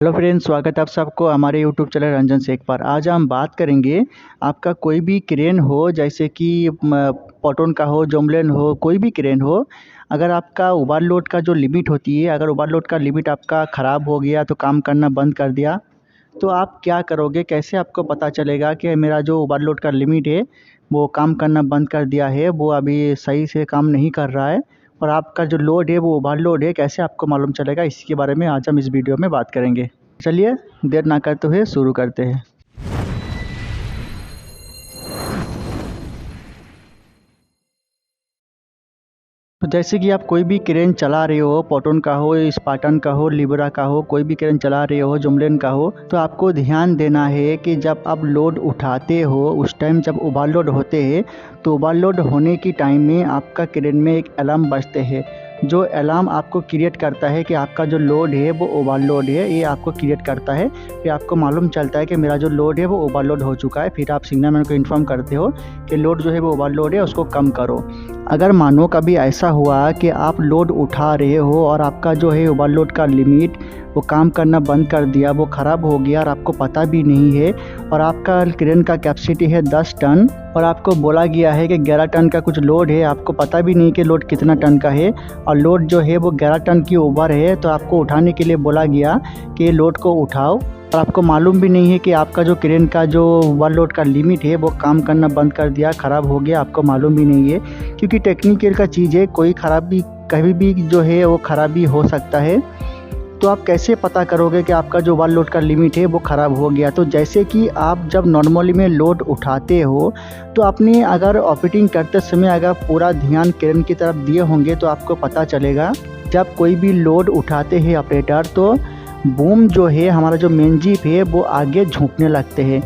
Hello friends, स्वागत है आप सबको हमारे यूट्यूब चैनल रंजन शेख पर। आज हम बात करेंगे आपका कोई भी क्रेन हो, जैसे कि पॉटोन का हो, जोमलेन हो, कोई भी क्रेन हो। अगर आपका ओवरलोड का जो लिमिट होती है, अगर ओवरलोड का लिमिट आपका ख़राब हो गया तो काम करना बंद कर दिया, तो आप क्या करोगे? कैसे आपको पता चलेगा कि मेरा जो ओवरलोड का लिमिट है वो काम करना बंद कर दिया है, वो अभी सही से काम नहीं कर रहा है और आपका जो लोड है वो ओवरलोड है? कैसे आपको मालूम चलेगा? इसी के बारे में आज हम इस वीडियो में बात करेंगे। चलिए देर ना करते हुए शुरू करते हैं। तो जैसे कि आप कोई भी क्रेन चला रहे हो, पॉटोन का हो, स्पार्टन का हो, लिब्रा का हो, कोई भी क्रेन चला रहे हो, जोमलेन का हो, तो आपको ध्यान देना है कि जब आप लोड उठाते हो उस टाइम जब ओवरलोड होते हैं तो ओवरलोड होने की टाइम में आपका क्रेन में एक अलार्म बजते हैं। जो अलार्म आपको क्रिएट करता है कि आपका जो लोड है वो ओवरलोड है, ये आपको क्रिएट करता है। फिर आपको मालूम चलता है कि मेरा जो लोड है वो ओवरलोड हो चुका है। फिर आप सिग्नल मैन को इन्फॉर्म करते हो कि लोड जो है वो ओवरलोड है, उसको कम करो। अगर मानो कभी ऐसा हुआ कि आप लोड उठा रहे हो और आपका जो है ओवरलोड का लिमिट वो काम करना बंद कर दिया, वो ख़राब हो गया और आपको पता भी नहीं है, और आपका क्रेन का कैपेसिटी है 10 टन और आपको बोला गया है कि 11 टन का कुछ लोड है, आपको पता भी नहीं कि लोड कितना टन का है और लोड जो है वो 11 टन की ओवर है, तो आपको उठाने के लिए बोला गया कि लोड को उठाओ। और आपको मालूम भी नहीं है कि आपका जो क्रेन का जो ओवरलोड का लिमिट है वो काम करना बंद कर दिया, ख़राब हो गया, आपको मालूम भी नहीं है। क्योंकि टेक्निकल का चीज़ है, कोई ख़राबी कभी भी जो है वो ख़राबी हो सकता है। तो आप कैसे पता करोगे कि आपका जो ओवरलोड का लिमिट है वो ख़राब हो गया? तो जैसे कि आप जब नॉर्मली में लोड उठाते हो तो आपने अगर ऑपरेटिंग करते समय अगर पूरा ध्यान क्रेन की तरफ दिए होंगे तो आपको पता चलेगा। जब कोई भी लोड उठाते हैं ऑपरेटर, तो बूम जो है, हमारा जो मेन जीप है, वो आगे झुकने लगते हैं।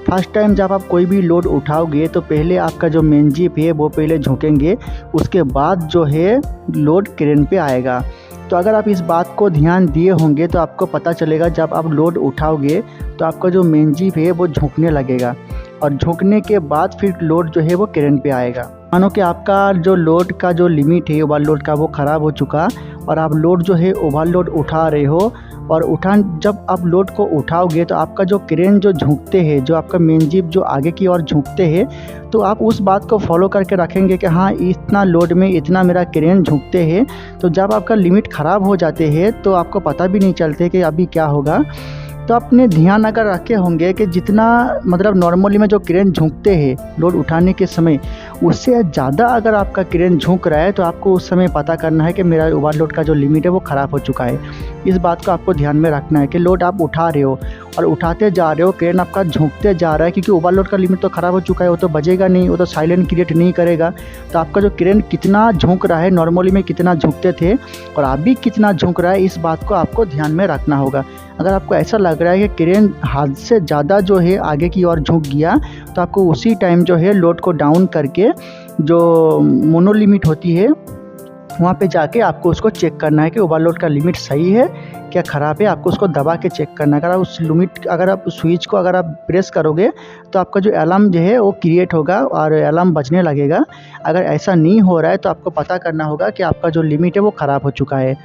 फर्स्ट टाइम जब आप कोई भी लोड उठाओगे तो पहले आपका जो मेन जीप है वो पहले झुकेंगे, उसके बाद जो है लोड क्रेन पे आएगा। तो अगर आप इस बात को ध्यान दिए होंगे तो आपको पता चलेगा जब आप लोड उठाओगे तो आपका जो मेन जीप है वो झुकने लगेगा और झुकने के बाद फिर लोड जो है वो क्रेन पे आएगा। मानो कि आपका जो लोड का जो लिमिट है ओवरलोड का वो ख़राब हो चुका और आप लोड जो है ओवरलोड उठा रहे हो, और जब आप लोड को उठाओगे तो आपका जो क्रेन जो झुकते हैं, जो आपका मेन जीप जो आगे की ओर झुकते हैं, तो आप उस बात को फॉलो करके रखेंगे कि हाँ, इतना लोड में इतना मेरा क्रेन झुकते हैं। तो जब आपका लिमिट ख़राब हो जाते हैं तो आपको पता भी नहीं चलते कि अभी क्या होगा। तो अपने ध्यान अगर रखे होंगे कि जितना मतलब नॉर्मली में जो क्रेन झुकते हैं लोड उठाने के समय, उससे ज़्यादा अगर आपका क्रेन झुक रहा है तो आपको उस समय पता करना है कि मेरा ओवरलोड का जो लिमिट है वो ख़राब हो चुका है। इस बात को आपको ध्यान में रखना है कि लोड आप उठा रहे हो और उठाते जा रहे हो, क्रेन आपका झुकते जा रहा है, क्योंकि ओवरलोड का लिमिट तो ख़राब हो चुका है, वो तो बजेगा नहीं, वो तो साइलेंट क्रिएट नहीं करेगा। तो आपका जो क्रेन कितना झुक रहा है, नॉर्मली में कितना झुकते थे और अभी कितना झुक रहा है, इस बात को आपको ध्यान में रखना होगा। अगर आपको ऐसा लग रहा है कि क्रेन हद से ज़्यादा जो है आगे की ओर झुक गया, तो आपको उसी टाइम जो है लोड को डाउन करके जो मोनो लिमिट होती है वहाँ पे जाके आपको उसको चेक करना है कि ओवरलोड का लिमिट सही है क्या ख़राब है। आपको उसको दबा के चेक करना है। अगर आप स्विच को अगर आप प्रेस करोगे तो आपका जो अलार्म जो है वो क्रिएट होगा और अलार्म बजने लगेगा। अगर ऐसा नहीं हो रहा है तो आपको पता करना होगा कि आपका जो लिमिट है वो ख़राब हो चुका है।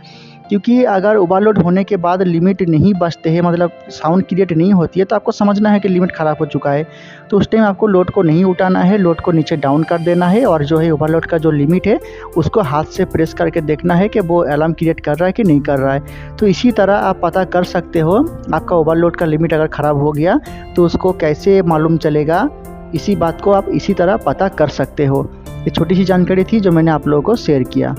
क्योंकि अगर ओवरलोड होने के बाद लिमिट नहीं बजते हैं, मतलब साउंड क्रिएट नहीं होती है, तो आपको समझना है कि लिमिट ख़राब हो चुका है। तो उस टाइम आपको लोड को नहीं उठाना है, लोड को नीचे डाउन कर देना है और जो है ओवरलोड का जो लिमिट है उसको हाथ से प्रेस करके देखना है कि वो अलार्म क्रिएट कर रहा है कि नहीं कर रहा है। तो इसी तरह आप पता कर सकते हो आपका ओवरलोड का लिमिट अगर ख़राब हो गया तो उसको कैसे मालूम चलेगा। इसी बात को आप इसी तरह पता कर सकते हो। ये छोटी सी जानकारी थी जो मैंने आप लोगों को शेयर किया।